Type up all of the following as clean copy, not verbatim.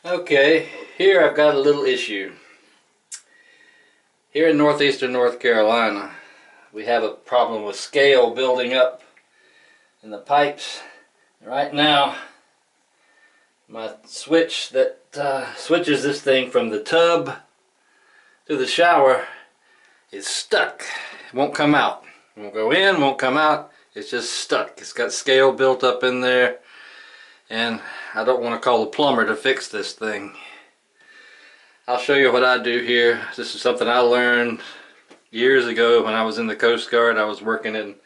Okay, here I've got a little issue. Here in northeastern North Carolina, we have a problem with scale building up in the pipes. Right now, my switch that switches this thing from the tub to the shower is stuck. It won't come out. It won't go in, won't come out. It's just stuck. It's got scale built up in there, and I don't want to call the plumber to fix this thing. I'll show you what I do here. This is something I learned years ago when I was in the Coast Guard. I was working in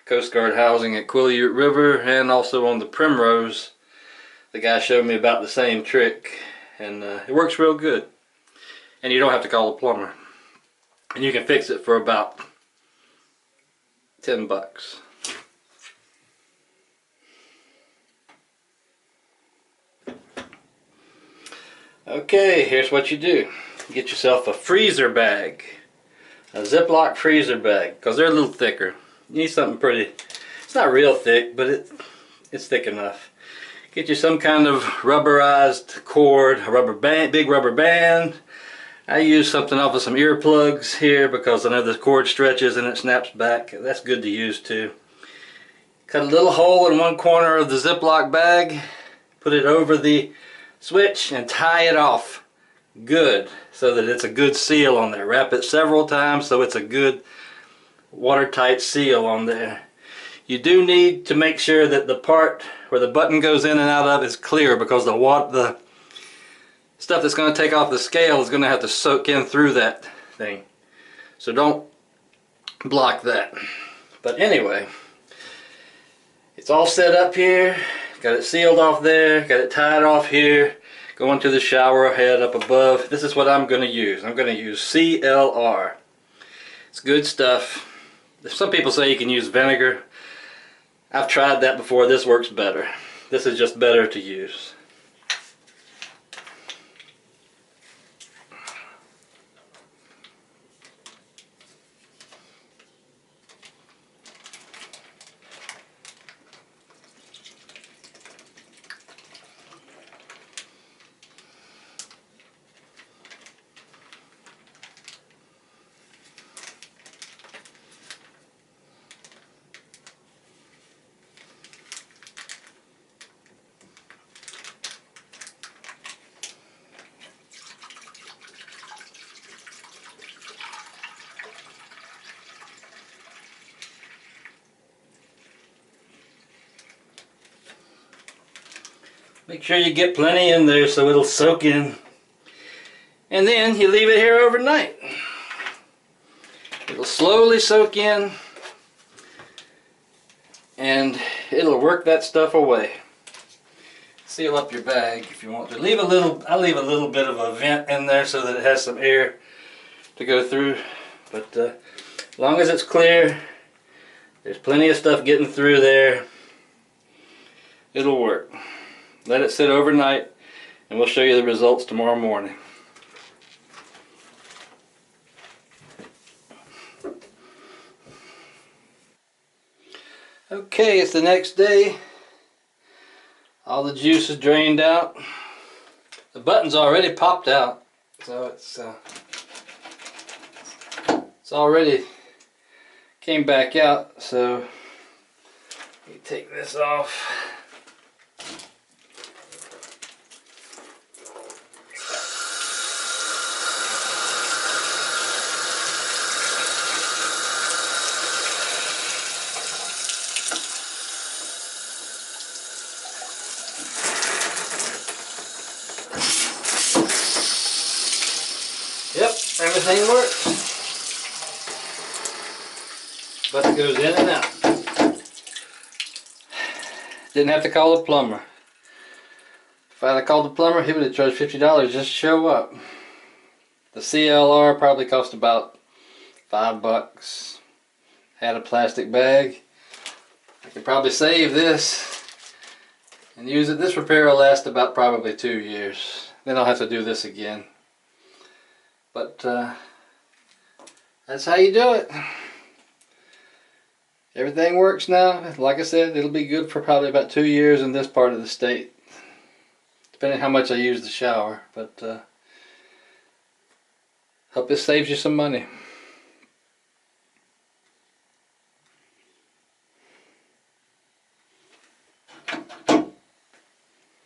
Coast Guard housing at Quileute River and also on the Primrose. The guy showed me about the same trick, and it works real good. And you don't have to call a plumber. And you can fix it for about 10 bucks. Okay, here's what you do. Get yourself a freezer bag, a Ziploc freezer bag, because they're a little thicker. You need something pretty, it's not real thick, but it's thick enough. Get you some kind of rubberized cord, a rubber band, big rubber band. I use something off of some earplugs here because I know the cord stretches and it snaps back. That's good to use too. Cut a little hole in one corner of the Ziploc bag, put it over the switch and tie it off good so that it's a good seal on there. Wrap it several times so it's a good watertight seal on there. You do need to make sure that the part where the button goes in and out of is clear, because the stuff that's going to take off the scale is going to have to soak in through that thing. So don't block that. But anyway, it's all set up here. Got it sealed off there, got it tied off here, going to the shower head up above. This is what I'm going to use. I'm going to use CLR. It's good stuff. Some people say you can use vinegar. I've tried that before. This works better. This is just better to use. Make sure you get plenty in there so it'll soak in. And then you leave it here overnight. It'll slowly soak in and it'll work that stuff away. Seal up your bag if you want to. I leave a little bit of a vent in there so that it has some air to go through. But as long as it's clear, there's plenty of stuff getting through there, it'll work. Let it sit overnight and we'll show you the results tomorrow morning. Okay, it's the next day. All the juice is drained out. The button's already popped out, so it's already came back out. So you take this off. Yep, everything works. Button goes in and out. Didn't have to call a plumber. If I had called the plumber, he would have charged $50 just to show up. The CLR probably cost about $5. Had a plastic bag. I could probably save this and use it. This repair will last about probably 2 years. Then I'll have to do this again. But that's how you do it. Everything works now. Like I said, it'll be good for probably about 2 years in this part of the state. depending how much I use the shower. But hope this saves you some money.